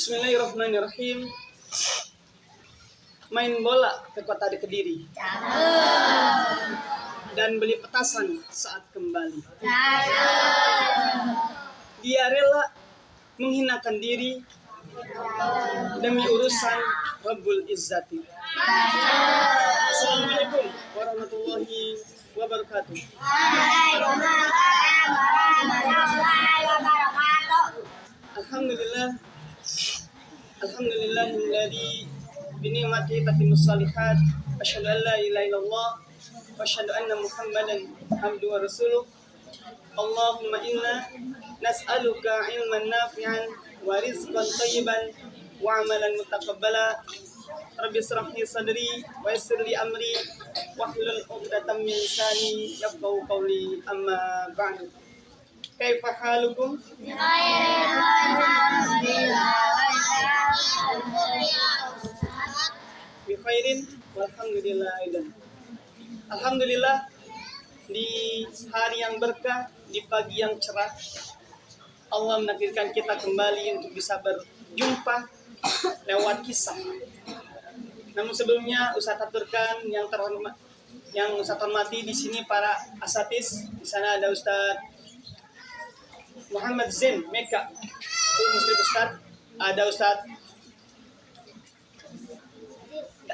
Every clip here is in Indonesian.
Bismillahirrahmanirrahim. Main bola ke kota di Kediri dan beli petasan saat kembali. Dia rela menghinakan diri demi urusan Rabbul Izzati. Assalamualaikum warahmatullahi wabarakatuh. Alhamdulillahilladzi bini'matihi tatimmus shalihat. Asyhadu an la ilaha illallah wa asyhadu anna Muhammadan abduhu wa rasuluh. Allahumma inna nas'aluka ilman nafi'an wa rizqan thayyiban wa amalan mutaqabbala. Rabbi shrah li sadri wa yassir li amri wahlul 'uqdatam min lisani yafqahu qawli. Amma ba'du. Kaifa halukum? Bi khairin walhamdulillah aidan. Alhamdulillah, di hari yang berkah, di pagi yang cerah, Allah menakdirkan kita kembali untuk bisa berjumpa lewat kisah. Namun sebelumnya Ustaz aturkan yang terhormat, yang Ustaz hormati di sini para asatis. Di sana ada Ustaz Muhammad Zain Meka, itu Muslim Ustaz. Ada Ustaz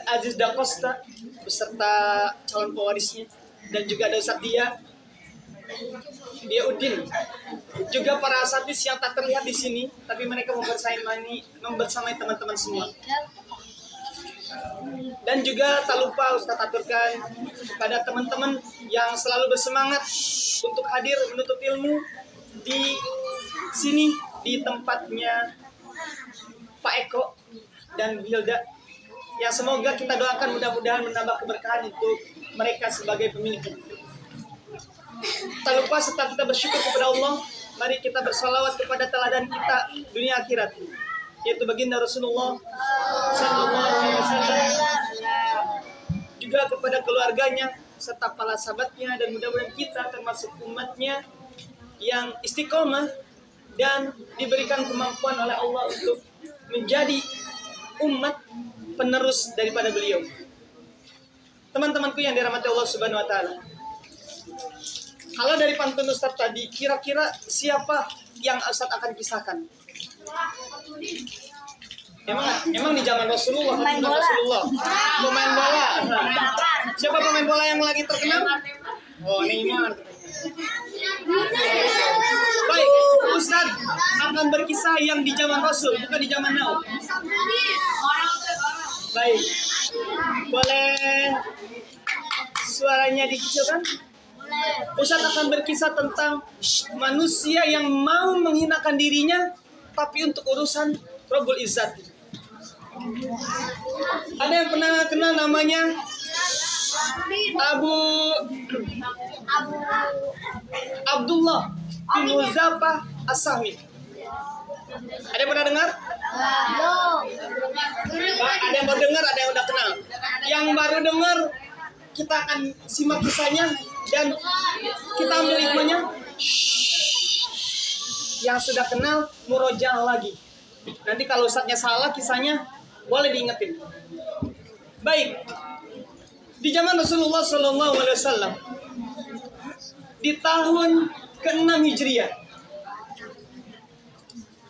Aziz Dakosta beserta calon pewarisnya, dan juga ada Ustaz Dia Udin. Juga para asatis yang tak terlihat di sini, tapi mereka membersamai teman-teman semua. Dan juga tak lupa Ustaz aturkan kepada teman-teman yang selalu bersemangat untuk hadir menuntut ilmu di sini, di tempatnya Pak Eko dan Hilda, yang semoga kita doakan mudah-mudahan menambah keberkahan untuk mereka sebagai pemilik. Tak lupa setelah kita bersyukur kepada Allah, mari kita bersalawat kepada teladan kita dunia akhirat, yaitu baginda Rasulullah sallallahu alaihi wasallam, juga kepada keluarganya serta para sahabatnya, dan mudah-mudahan kita termasuk umatnya yang istiqomah dan diberikan kemampuan oleh Allah untuk menjadi umat penerus daripada beliau. Teman-temanku yang dirahmati Allah Subhanahu wa taala, kalau dari pantun Ustaz tadi, kira-kira siapa yang Ustaz akan kisahkan? Emang di zaman Rasulullah, pemain bola. Pemain bola. Siapa pemain bola yang lagi terkenal? Oh, Neymar. Baik, Ustaz akan berkisah yang di zaman Rasul, bukan di zaman now. Baik, boleh suaranya dikecilkan? Ustaz akan berkisah tentang manusia yang mau menghinakan dirinya, tapi untuk urusan Rabbul Izzat. Ada yang pernah kenal namanya Abdullah bin Hudzafah As-Sahmi? Ada yang pernah dengar? Ada yang baru dengar, ada yang udah kenal. Yang baru dengar, kita akan simak kisahnya dan kita ambil hikmahnya. Yang sudah kenal, murojaah lagi. Nanti kalau Ustaznya salah kisahnya, boleh diingetin. Baik, di zaman Rasulullah SAW, di tahun ke-6 Hijriah,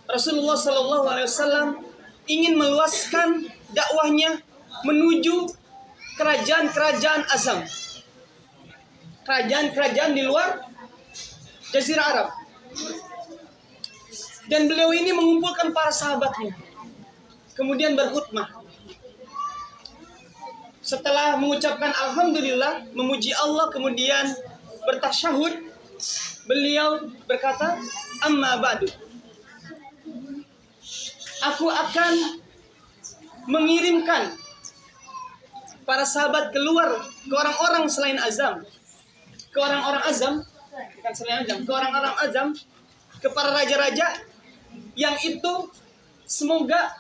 Rasulullah SAW ingin meluaskan dakwahnya menuju kerajaan-kerajaan azam, kerajaan-kerajaan di luar Jazirah Arab. Dan beliau ini mengumpulkan para sahabatnya, kemudian berkhutbah. Setelah mengucapkan Alhamdulillah, memuji Allah, kemudian bertasyahud, beliau berkata, Amma ba'du, aku akan mengirimkan para sahabat keluar ke orang-orang selain azam, ke orang-orang azam, bukan selain azam, ke orang-orang azam, ke para raja-raja, yang itu semoga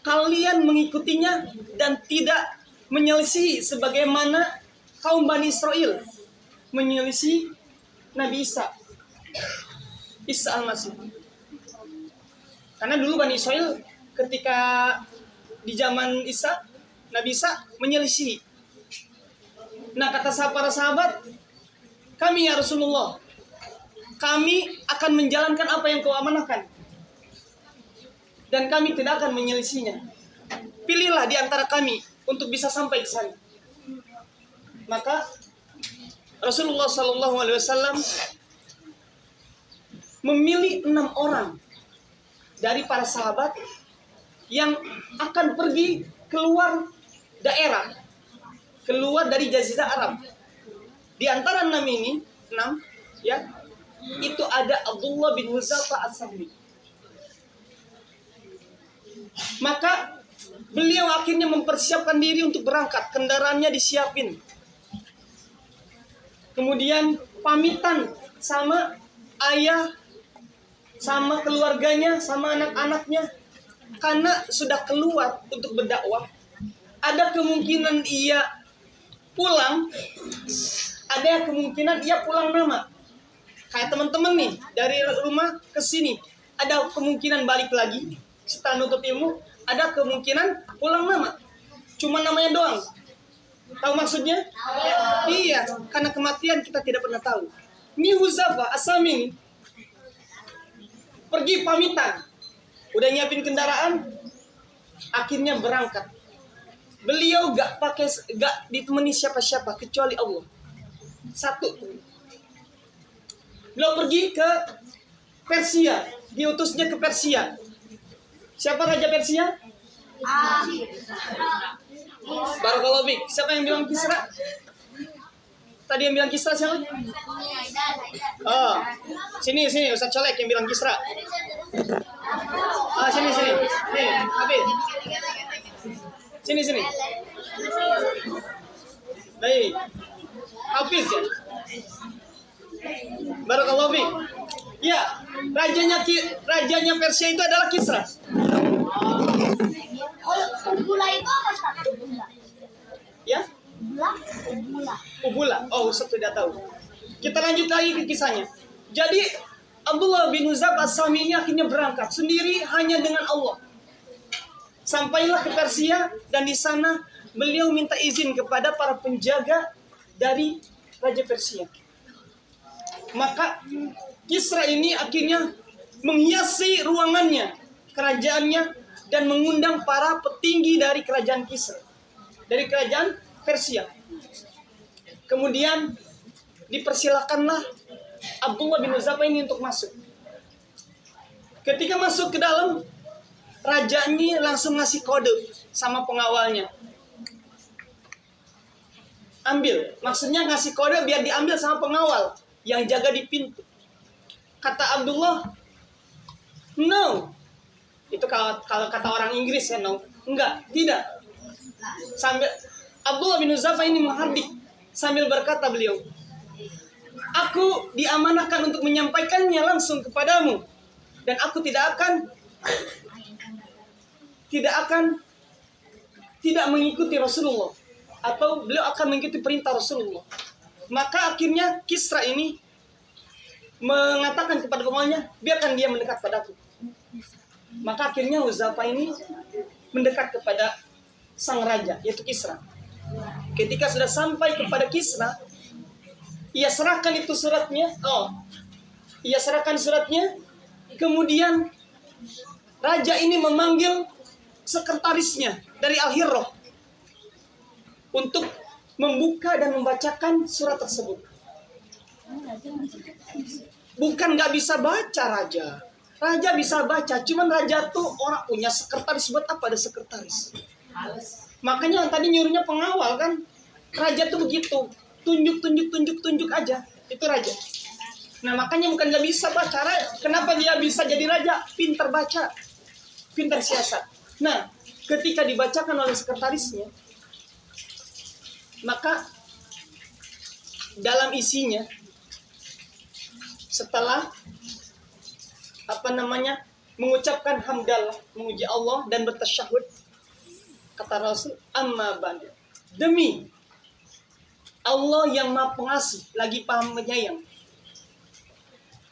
kalian mengikutinya dan tidak menyelisih sebagaimana kaum Bani Israel menyelisih Nabi Isa al-Masih. Karena dulu Bani Israel ketika di zaman Isa, Nabi Isa menyelisih. Nah, kata para sahabat, kami ya Rasulullah, kami akan menjalankan apa yang kau amanahkan. Dan kami tidak akan menyelisihinya. Pilihlah di antara kami untuk bisa sampai ke sana. Maka Rasulullah SAW memilih 6 orang dari para sahabat yang akan pergi keluar daerah, keluar dari Jazirah Arab. Di antara 6 ini, 6 ya, itu ada Abdullah bin Huzaifah As-Sahmi. Maka beliau akhirnya mempersiapkan diri untuk berangkat, kendaraannya disiapin. Kemudian pamitan sama ayah, sama keluarganya, sama anak-anaknya. Karena sudah keluar untuk berdakwah, ada kemungkinan ia pulang, ada kemungkinan ia pulang nama. Kayak teman-teman nih, dari rumah ke sini, ada kemungkinan balik lagi, setelah nuntut ilmu, ada kemungkinan pulang nama. Cuma namanya doang. Tahu maksudnya? Iya, karena kematian kita tidak pernah tahu. Ini Huzaifah As-Sahmi ini pergi pamitan, udah nyiapin kendaraan, akhirnya berangkat. Beliau gak ditemani siapa-siapa kecuali Allah. Satu. Beliau pergi ke Persia, diutusnya ke Persia. Siapa raja Persia? Barakallahu fiik. Siapa yang bilang Kisra? Tadi yang bilang Kisra siapa? Oh, sini Ustaz Colek yang bilang Kisra. Sini. Nih, Habib. Sini. Baik. Hafiz ya. Barakallahu fiik. Ya, rajanya Persia itu adalah Kisra. Ubula itu apa, Ustaz? Ya? Ubula. Oh, Ustaz tidak tahu. Kita lanjut lagi ke kisahnya. Jadi Abdullah bin Huzaifah As-Sahmi ini akhirnya berangkat sendiri hanya dengan Allah. Sampailah ke Persia dan di sana beliau minta izin kepada para penjaga dari Raja Persia. Maka Kisra ini akhirnya menghiasi ruangannya, kerajaannya, dan mengundang para petinggi dari kerajaan Kisra, dari kerajaan Persia. Kemudian dipersilakanlah Abdullah bin Huzaifah ini untuk masuk. Ketika masuk ke dalam, raja ini langsung ngasih kode sama pengawalnya. Ambil, maksudnya ngasih kode biar diambil sama pengawal yang jaga di pintu. Kata Abdullah, no. Itu kalau kata orang Inggris ya, no. Enggak, tidak. Sambil Abdullah bin Huzaifah ini menghardik sambil berkata beliau, aku diamanahkan untuk menyampaikannya langsung kepadamu, dan aku tidak mengikuti Rasulullah, atau beliau akan mengikuti perintah Rasulullah. Maka akhirnya Kisra ini mengatakan kepada pengawalnya, biarkan dia mendekat padaku. Maka akhirnya Huzaifah ini mendekat kepada sang raja, yaitu Kisra. Ketika sudah sampai kepada Kisra, ia serahkan itu suratnya. Ia serahkan suratnya. Kemudian raja ini memanggil sekretarisnya dari Al-Hirrah untuk membuka dan membacakan surat tersebut. Bukan gak bisa baca raja. Raja bisa baca, cuman raja tuh orang punya sekretaris. Buat apa ada sekretaris? Makanya tadi nyuruhnya pengawal kan. Raja tuh begitu, tunjuk aja. Itu raja. Nah makanya bukan gak bisa baca. Kenapa dia bisa jadi raja? Pintar baca, pintar siasat. Nah ketika dibacakan oleh sekretarisnya, maka dalam isinya, setelah mengucapkan hamdalah, memuji Allah dan bertasyahud, kata Rasul, amma ba'du, demi Allah yang Maha Pengasih lagi Maha Penyayang,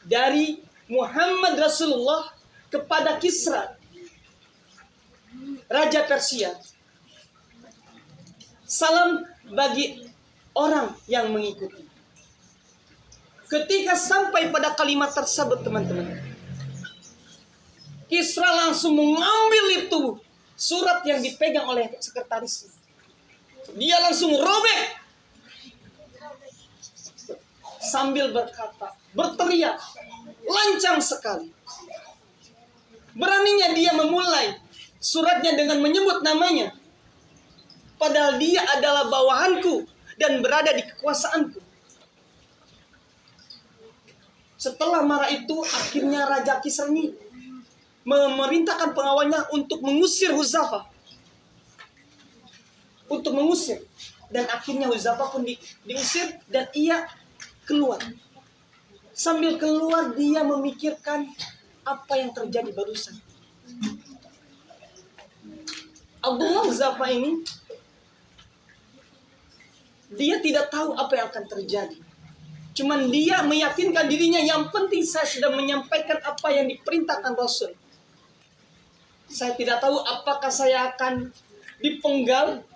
dari Muhammad Rasulullah kepada Kisra, Raja Persia, salam bagi orang yang mengikuti. Ketika sampai pada kalimat tersebut, teman-teman, Kisra langsung mengambil itu surat yang dipegang oleh sekretaris. Dia langsung robek sambil berkata, berteriak, lancang sekali. Beraninya dia memulai suratnya dengan menyebut namanya. Padahal dia adalah bawahanku dan berada di kekuasaanku. Setelah marah itu, akhirnya Raja Kisra ini memerintahkan pengawalnya untuk mengusir Huzaifah. Untuk mengusir. Dan akhirnya Huzaifah pun diusir dan ia keluar. Sambil keluar dia memikirkan apa yang terjadi barusan. Abdullah Huzaifah ini dia tidak tahu apa yang akan terjadi. Cuman dia meyakinkan dirinya, yang penting saya sudah menyampaikan apa yang diperintahkan Rasul. Saya tidak tahu apakah saya akan dipenggal,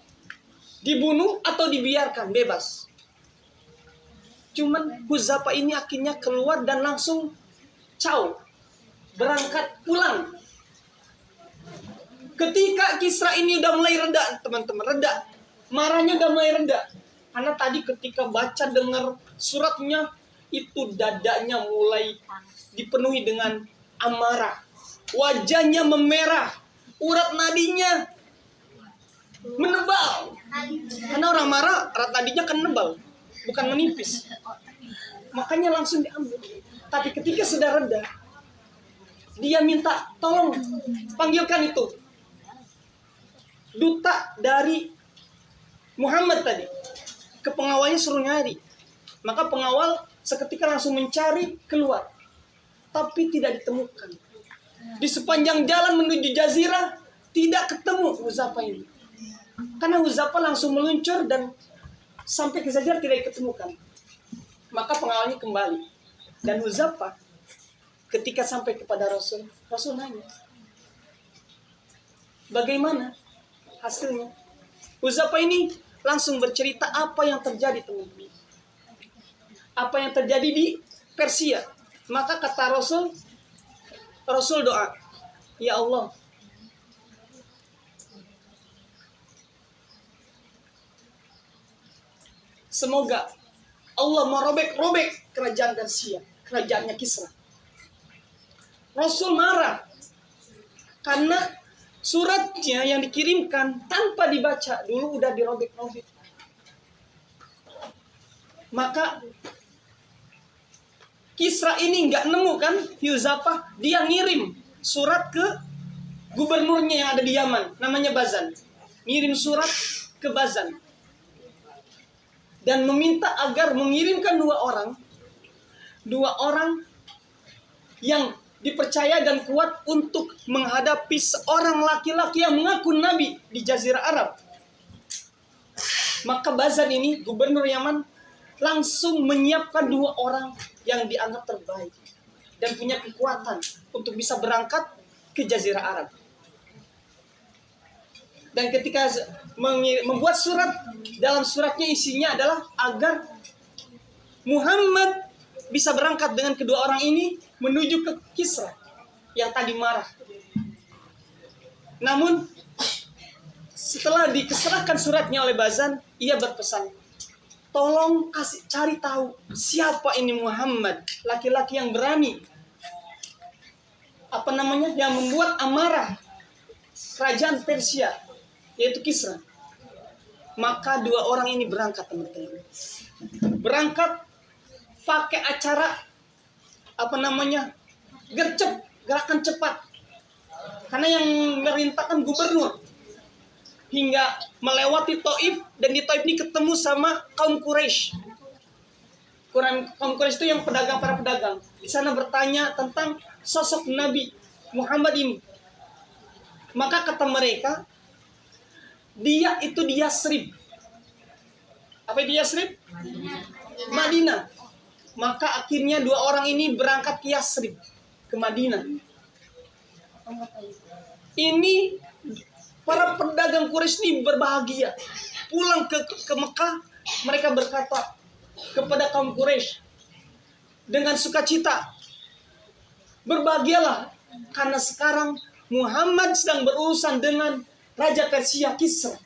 dibunuh, atau dibiarkan bebas. Cuman Huzaifah ini akhirnya keluar dan langsung berangkat pulang. Ketika Kisra ini udah mulai reda, teman-teman, reda. Marahnya udah mulai reda. Karena tadi ketika baca dengar suratnya, itu dadanya mulai dipenuhi dengan amarah. Wajahnya memerah. Urat nadinya menebal. Karena orang marah, urat nadinya kan menebal, bukan menipis. Makanya langsung diambil. Tapi ketika sudah reda, dia minta tolong panggilkan itu duta dari Muhammad tadi. Ke pengawalnya suruh nyari. Maka pengawal seketika langsung mencari keluar. Tapi tidak ditemukan. Di sepanjang jalan menuju Jazirah tidak ketemu Huzaifah ini. Karena Huzaifah langsung meluncur dan sampai ke Jazirah tidak ditemukan. Maka pengawalnya kembali. Dan Huzaifah ketika sampai kepada Rasul, Rasul nanya, bagaimana hasilnya? Huzaifah ini langsung bercerita apa yang terjadi, teman-teman. Apa yang terjadi di Persia. Maka kata Rasul doa, ya Allah, semoga Allah merobek-robek kerajaan Persia, kerajaannya Kisra. Rasul marah karena suratnya yang dikirimkan tanpa dibaca dulu udah dirobek-robek. Maka Kisra ini nggak nemu kan Huzaifah, dia ngirim surat ke gubernurnya yang ada di Yaman, namanya Bazan. Ngirim surat ke Bazan dan meminta agar mengirimkan dua orang yang dipercaya dan kuat untuk menghadapi seorang laki-laki yang mengaku nabi di Jazirah Arab. Maka Bazan ini, gubernur Yaman, langsung menyiapkan 2 orang yang dianggap terbaik dan punya kekuatan untuk bisa berangkat ke Jazirah Arab. Dan ketika membuat surat, dalam suratnya isinya adalah agar Muhammad bisa berangkat dengan kedua orang ini menuju ke Kisra yang tadi marah. Namun setelah diserahkan suratnya oleh Bazan, ia berpesan, tolong cari tahu siapa ini Muhammad, laki-laki yang berani, yang membuat amarah kerajaan Persia, yaitu Kisra. Maka 2 orang ini berangkat, teman-teman. Berangkat pakai acara gercep, gerakan cepat. Karena yang merintahkan gubernur. Hingga melewati Taif, dan di Taif ini ketemu sama kaum Quraisy. Kaum Quraisy itu yang para pedagang. Di sana bertanya tentang sosok Nabi Muhammad ini. Maka kata mereka, dia itu di Yasrib. Apa itu Yasrib? Madinah. Maka akhirnya 2 orang ini berangkat ke Yasrib, ke Madinah. Ini para pedagang Quraisy ini berbahagia. Pulang ke Mekah, mereka berkata kepada kaum Quraisy dengan sukacita, berbahagialah karena sekarang Muhammad sedang berurusan dengan Raja Persia Kisra.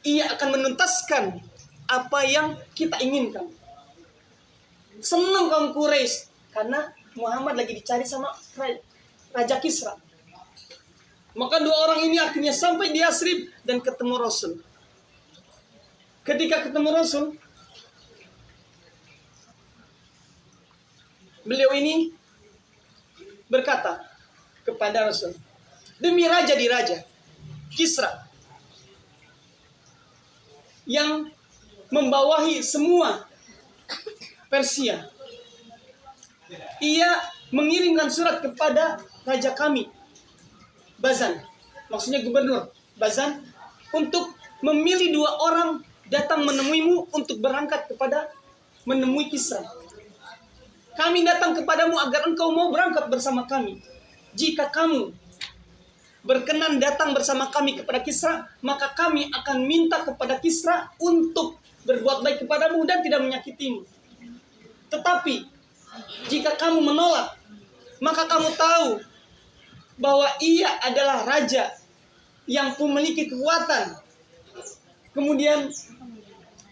Ia akan menuntaskan apa yang kita inginkan. Senang kaum Quraisy karena Muhammad lagi dicari sama Raja Kisra. Maka dua orang ini akhirnya sampai di Yasrib dan ketemu Rasul. Ketika ketemu Rasul, beliau ini berkata kepada Rasul, demi raja di raja, Kisra, yang membawahi semua Persia, ia mengirimkan surat kepada raja kami, Bazan, maksudnya gubernur Bazan, untuk memilih dua orang datang menemuimu untuk berangkat kepada menemui Kisra. Kami datang kepadamu agar engkau mau berangkat bersama kami. Jika kamu berkenan datang bersama kami kepada Kisra, maka kami akan minta kepada Kisra untuk berbuat baik kepadamu dan tidak menyakitimu. Tetapi jika kamu menolak, maka kamu tahu bahwa ia adalah raja yang memiliki kekuatan, kemudian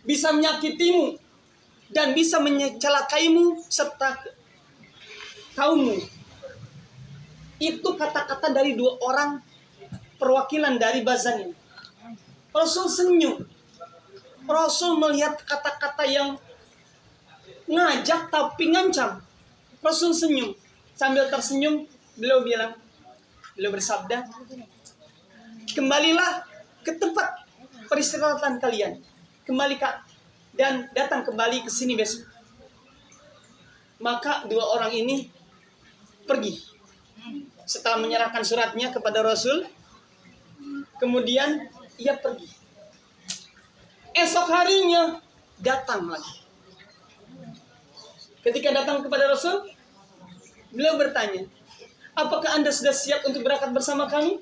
bisa menyakitimu dan bisa mencelakaimu serta kaummu. Itu kata-kata dari dua orang perwakilan dari Bazan ini. Rasul senyum. Rasul melihat kata-kata yang ngajak tapi ngancam. Rasul senyum. Sambil tersenyum, beliau bersabda, kembalilah ke tempat peristirahatan kalian. Kembali dan datang kembali ke sini besok. Maka dua orang ini pergi. Setelah menyerahkan suratnya kepada Rasul, kemudian ia pergi. Esok harinya datang lagi. Ketika datang kepada Rasul, beliau bertanya, apakah Anda sudah siap untuk berangkat bersama kami?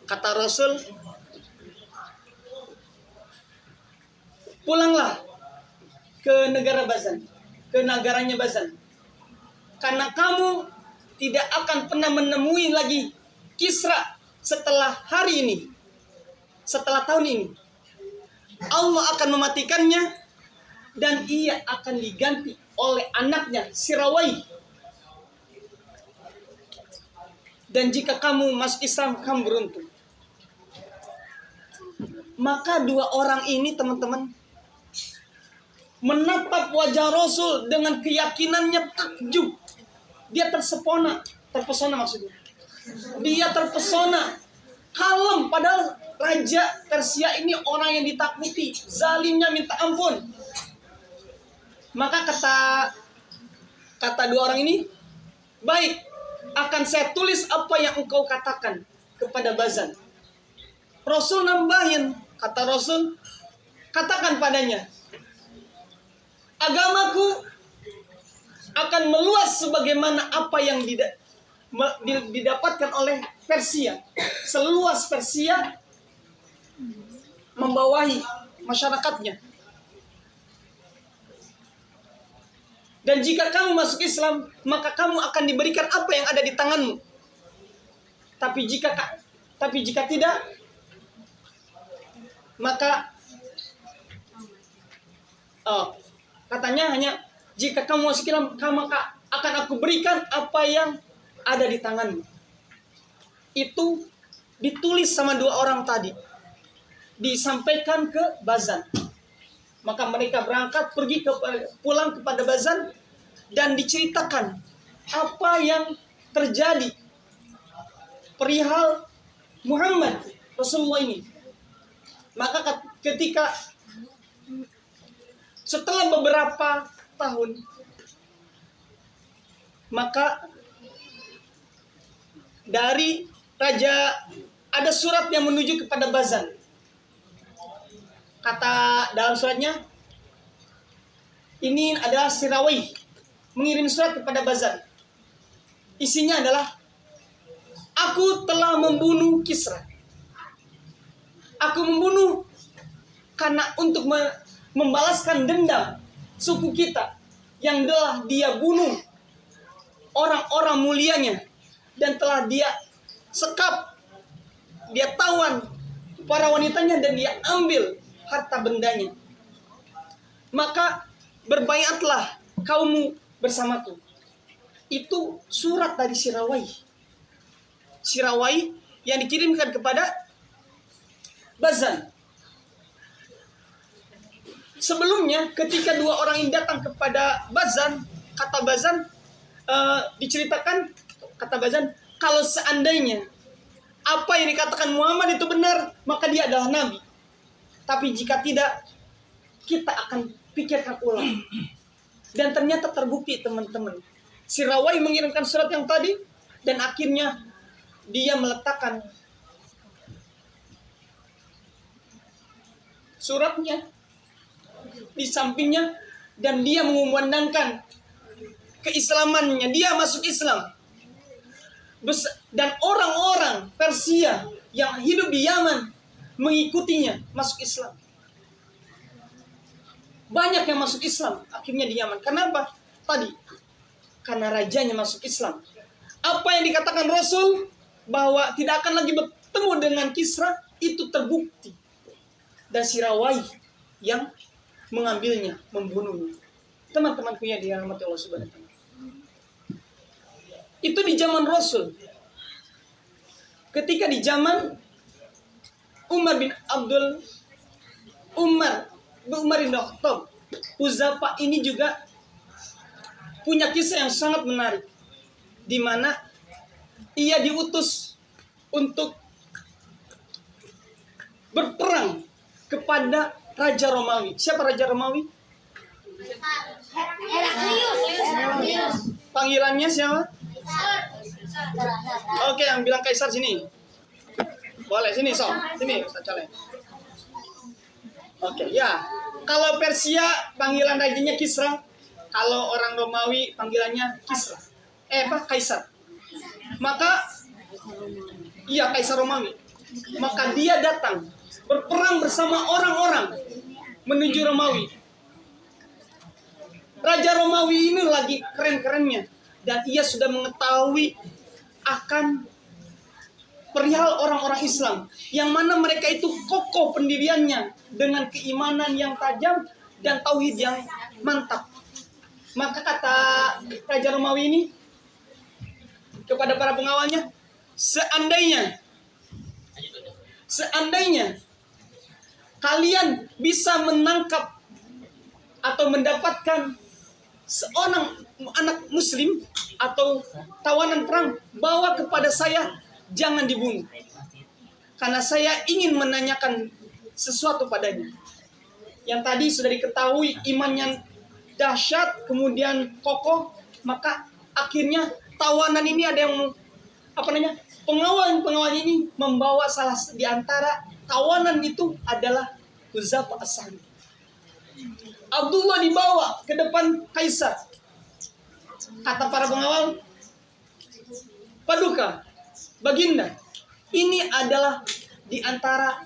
Kata Rasul, pulanglah ke negara Bazan, ke negaranya Bazan. Karena kamu tidak akan pernah menemui lagi Kisra setelah hari ini, setelah tahun ini. Allah akan mematikannya dan ia akan diganti oleh anaknya Sirawai. Dan jika kamu masuk Islam, kamu beruntung. Maka dua orang ini, teman-teman, menatap wajah Rasul dengan keyakinannya takjub. Dia terpesona maksudnya. Dia terpesona, kalem, padahal Raja Persia ini orang yang ditakuti, zalimnya minta ampun. Maka kata dua orang ini, baik, akan saya tulis apa yang engkau katakan kepada Bazan. Rasul nambahin, kata Rasul, katakan padanya, agamaku akan meluas sebagaimana apa yang didapatkan oleh Persia. Seluas Persia membawahi masyarakatnya. Dan jika kamu masuk Islam, maka kamu akan diberikan apa yang ada di tanganmu. Tapi jika tidak, maka katanya hanya jika kamu masuk Islam, maka akan aku berikan apa yang ada di tanganmu. Itu ditulis sama dua orang tadi, disampaikan ke Bazan. Maka mereka berangkat pulang kepada Bazan dan diceritakan apa yang terjadi perihal Muhammad Rasulullah ini. Maka ketika setelah beberapa tahun, maka dari raja ada surat yang menuju kepada Bazan. Kata dalam suratnya, ini adalah Sirawai mengirim surat kepada Bazan. Isinya adalah Aku telah membunuh Kisra. Aku membunuh karena untuk membalaskan dendam suku kita yang telah dia bunuh orang-orang mulianya dan telah dia sekap, dia tawan para wanitanya dan dia ambil harta bendanya. Maka berbaiatlah kaummu bersamaku. Itu surat dari Sirawai. Sirawai yang dikirimkan kepada Bazan. Sebelumnya ketika dua orang ini datang kepada Bazan, kata Bazan diceritakan, kata Bazan, kalau seandainya apa yang dikatakan Muhammad itu benar, maka dia adalah nabi. Tapi jika tidak, kita akan pikirkan ulang. Dan ternyata terbukti, teman-teman. Sirawai mengirimkan surat yang tadi, dan akhirnya dia meletakkan suratnya di sampingnya, dan dia mengumandangkan keislamannya. Dia masuk Islam. Dan orang-orang Persia yang hidup di Yaman mengikutinya masuk Islam. Banyak yang masuk Islam akhirnya di Yaman. Kenapa? Tadi karena rajanya masuk Islam. Apa yang dikatakan Rasul bahwa tidak akan lagi bertemu dengan Kisra itu terbukti. Dan Sirawai yang mengambilnya, membunuhnya. Teman-temanku yang dirahmati Allah Subhanahu wa taala. Itu di zaman Rasul. Ketika di zaman Umar bin Khattab, Huzafa ini juga punya kisah yang sangat menarik, di mana ia diutus untuk berperang kepada Raja Romawi. Siapa Raja Romawi? Heraklius. Panggilannya siapa? Oke, yang bilang Kaisar sini. Boleh, sini, sini, Ustaz Caleh. Oke, ya. Kalau Persia panggilan rajanya Kisra, kalau orang Romawi panggilannya Kisra. Kaisar. Maka iya, Kaisar Romawi. Maka dia datang berperang bersama orang-orang menuju Romawi. Raja Romawi ini lagi keren-kerennya, dan ia sudah mengetahui akan perihal orang-orang Islam yang mana mereka itu kokoh pendiriannya dengan keimanan yang tajam dan tauhid yang mantap. Maka kata Raja Romawi ini kepada para pengawalnya, seandainya kalian bisa menangkap atau mendapatkan seorang anak muslim atau tawanan perang, bawa kepada saya, jangan dibunuh. Karena saya ingin menanyakan sesuatu padanya. Yang tadi sudah diketahui imannya dahsyat, kemudian kokoh, maka akhirnya tawanan ini ada yang pengawal ini membawa salah di antara tawanan itu adalah Huzafa as-Sahmi. Abdullah dibawa ke depan Kaisar. Kata para pengawal, Paduka, Baginda, ini adalah di antara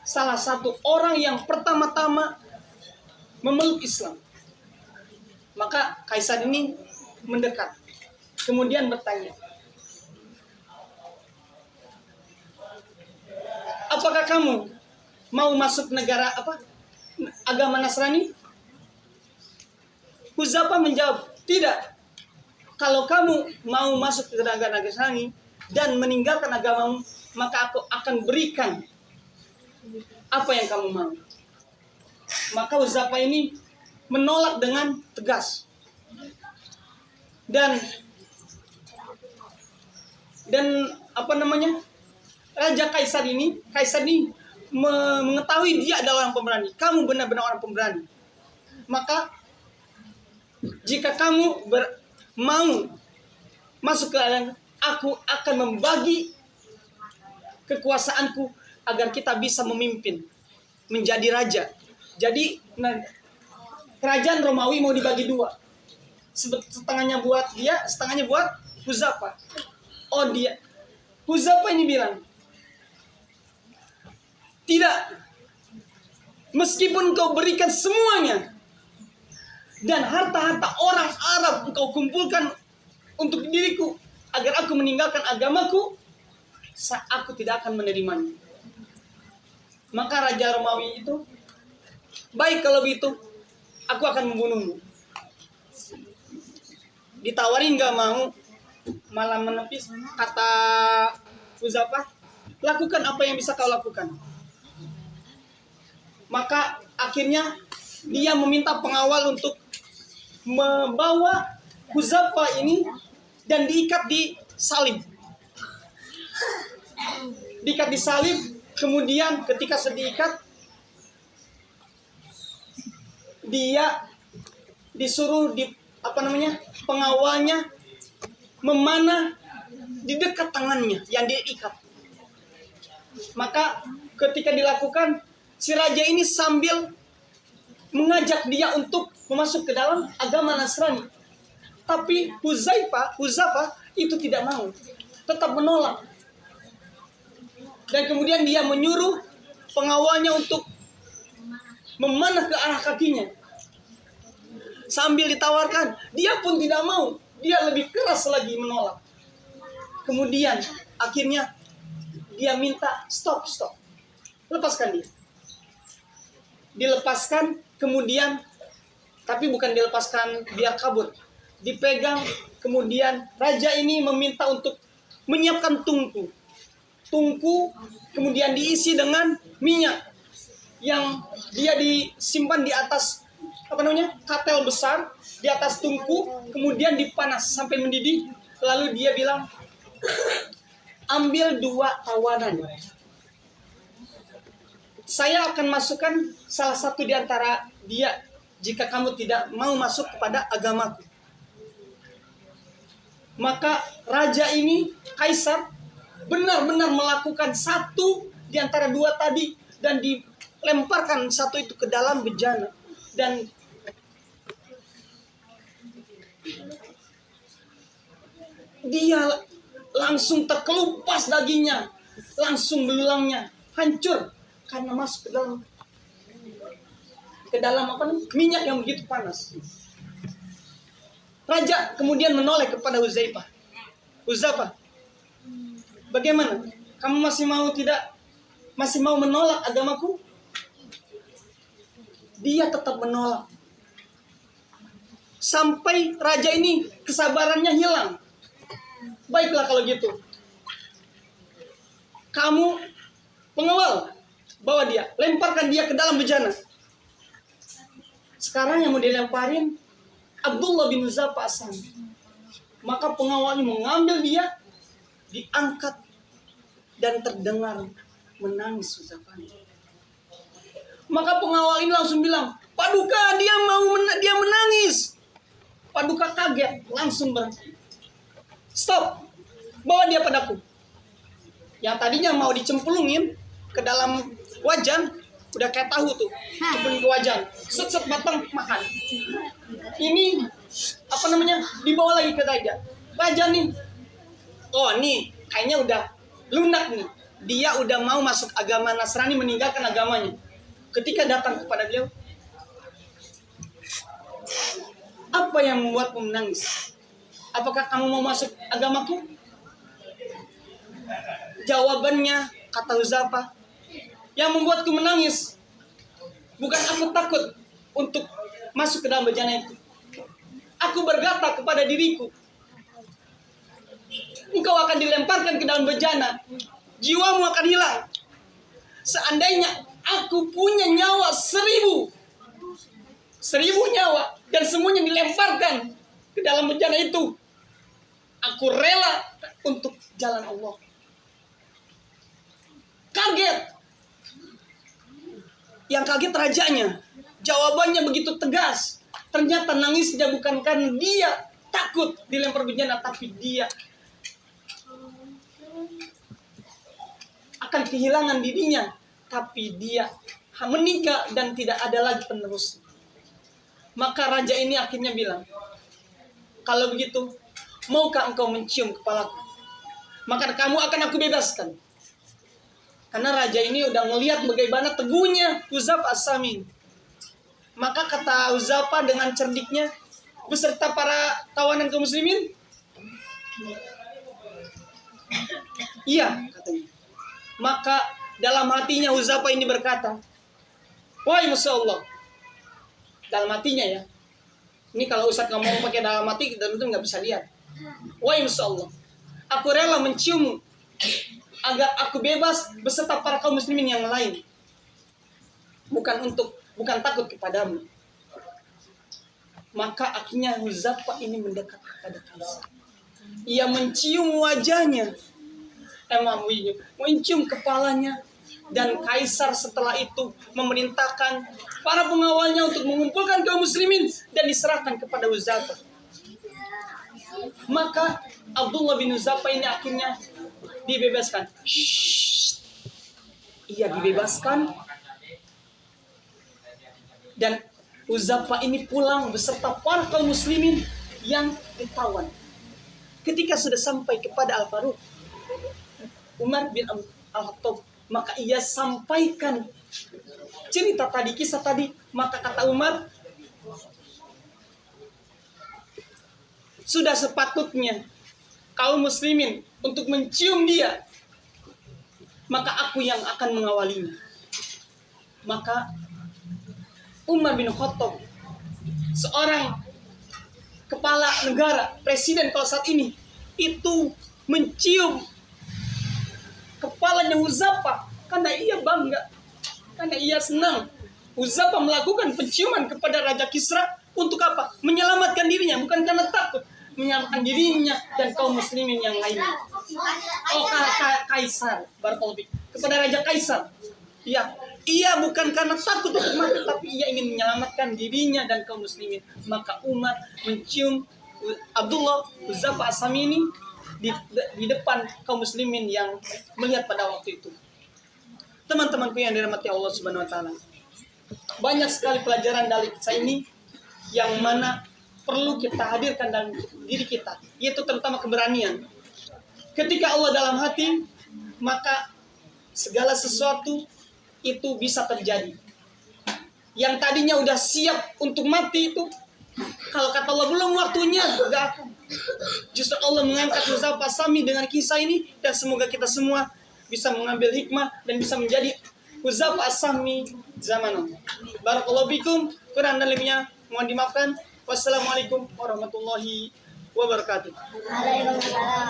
salah satu orang yang pertama-tama memeluk Islam. Maka Kaisar ini mendekat, kemudian bertanya, apakah kamu mau masuk negara agama Nasrani? Huzafa menjawab, tidak. Kalau kamu mau masuk ke negara Nasrani dan meninggalkan agamamu, maka aku akan berikan apa yang kamu mau. Maka Huzafa ini menolak dengan tegas. Dan Raja Kaisar ini mengetahui dia adalah orang pemberani. Kamu benar-benar orang pemberani. Maka jika kamu mau masuk ke dalam, aku akan membagi kekuasaanku agar kita bisa memimpin menjadi raja. Jadi kerajaan Romawi mau dibagi dua. Setengahnya buat dia, setengahnya buat Huzafa. Huzaifah ini bilang, tidak, meskipun kau berikan semuanya dan harta-harta orang Arab engkau kumpulkan untuk diriku agar aku meninggalkan agamaku, aku tidak akan menerimanya. Maka Raja Romawi itu, baik kalau begitu, aku akan membunuhmu. Ditawarin gak mau, malah menepis. Kata Huzaifah, lakukan apa yang bisa kau lakukan. Maka akhirnya dia meminta pengawal untuk membawa Huzaifah ini dan diikat di salib. Diikat di salib, kemudian ketika diikat, dia disuruh pengawalnya memanah di dekat tangannya yang diikat. Maka ketika dilakukan, si raja ini sambil mengajak dia untuk masuk ke dalam agama Nasrani. Tapi Huzaifah itu tidak mau, tetap menolak. Dan kemudian dia menyuruh pengawalnya untuk memanah ke arah kakinya. Sambil ditawarkan, dia pun tidak mau. Dia lebih keras lagi menolak. Kemudian akhirnya dia minta stop. Lepaskan dia. Dilepaskan, kemudian tapi bukan dilepaskan dia kabur. Dipegang, kemudian raja ini meminta untuk menyiapkan tungku. Tungku kemudian diisi dengan minyak yang dia disimpan di atas katel besar di atas tungku, kemudian dipanas sampai mendidih. Lalu dia bilang, ambil 2 tawanan. Saya akan masukkan salah satu di antara dia jika kamu tidak mau masuk kepada agamaku. Maka raja ini, Kaisar, benar-benar melakukan satu di antara 2 tadi dan dilemparkan satu itu ke dalam bejana. Dan dia langsung terkelupas dagingnya, langsung belulangnya hancur karena masuk ke dalam minyak yang begitu panas. Raja kemudian menoleh kepada Huzaifah. Huzaifah, bagaimana? Kamu masih mau menolak agamaku? Dia tetap menolak. Sampai raja ini kesabarannya hilang. Baiklah kalau gitu. Kamu pengawal, bawa dia, lemparkan dia ke dalam bejana. Sekarang yang mau dilemparin Abdullah bin Huzaifah As-Sami. Maka pengawalnya mengambil dia, diangkat, dan terdengar menangis Huzaifah. Maka pengawal ini langsung bilang, Paduka, dia menangis. Paduka kaget, langsung berhenti. Stop, bawa dia padaku. Yang tadinya mau dicemplungin ke dalam wajan, udah kayak tahu tuh, cemplungin ke wajan, set matang makan. Ini dibawa lagi ke raja. Raja nih, kayaknya udah lunak nih. Dia udah mau masuk agama Nasrani, meninggalkan agamanya. Ketika datang kepada beliau, apa yang membuatmu menangis? Apakah kamu mau masuk agamaku? Jawabannya, kata Huzaifah, yang membuatku menangis bukan aku takut untuk masuk ke dalam bejana itu. Aku berkata kepada diriku, engkau akan dilemparkan ke dalam bejana, jiwamu akan hilang. Seandainya aku punya nyawa 1000 nyawa dan semuanya dilemparkan ke dalam bejana itu, aku rela untuk jalan Allah. Kaget. Yang kaget rajanya. Jawabannya begitu tegas. Ternyata nangisnya bukan karena dia takut dilempar bejana, tapi dia akan kehilangan dirinya. Tapi dia menikah dan tidak ada lagi penerus. Maka raja ini akhirnya bilang, kalau begitu, maukah engkau mencium kepalaku? maka kamu akan aku bebaskan. Karena raja ini udah ngelihat bagaimana teguhnya Huzaifah As-Sami. Maka kata Huzaifah dengan cerdiknya beserta para tawanan kaum muslimin, iya katanya. Maka dalam hatinya Huzaifah ini berkata, wahai Masya Allah, dalam hatinya ya. Ini kalau Ustaz ngomong pakai dalam hati, dan itu nggak bisa lihat. Wahai Masya Allah, aku rela menciummu agar aku bebas beserta para kaum muslimin yang lain. Bukan takut kepadamu. Maka akhirnya Huzaifah ini mendekat kepada Kaisar. Ia mencium wajahnya, mencium kepalanya, dan Kaisar setelah itu memerintahkan para pengawalnya untuk mengumpulkan kaum muslimin dan diserahkan kepada Huzaifah. Maka Abdullah bin Huzaifah ini akhirnya dibebaskan. Ia dibebaskan dan Huzaifah ini pulang beserta para kaum muslimin yang ditawan. Ketika sudah sampai kepada Al-Faruq Umar bin Al-Khattab, maka ia sampaikan cerita tadi, kisah tadi. Maka kata Umar, sudah sepatutnya kaum muslimin untuk mencium dia, maka aku yang akan mengawalinya. Maka Umar bin Khattab, seorang kepala negara, presiden kalau saat ini, itu mencium kepalanya Huzaifah karena ia bangga, karena ia senang. Huzaifah melakukan penciuman kepada Raja Kisra untuk apa? Menyelamatkan dirinya, bukan karena takut. Menyelamatkan dirinya dan kaum muslimin yang lainnya. Oh, Kaisar, barakallahu fiik. Kepada Raja Kaisar. Ya, ia bukan karena takut untuk mati, tapi ia ingin menyelamatkan dirinya dan kaum muslimin. Maka Umar mencium Abdullah Huzaifah As-Sami ini di depan kaum muslimin yang melihat pada waktu itu. Teman-temanku yang dirahmati Allah Subhanahu wa taala. Banyak sekali pelajaran dari kisah ini yang mana perlu kita hadirkan dalam diri kita, yaitu terutama keberanian. Ketika Allah dalam hati, maka segala sesuatu itu bisa terjadi. Yang tadinya udah siap untuk mati itu, kalau kata Allah belum waktunya, enggak akan. Justru Allah mengangkat Huzaifah As-Sami dengan kisah ini, dan semoga kita semua bisa mengambil hikmah dan bisa menjadi Huzaifah As-Sami zaman. Barakallahu fikum, kurang dan lebihnya mohon dimaafkan. Wassalamualaikum warahmatullahi wabarakatuh. Waalaikumsalam.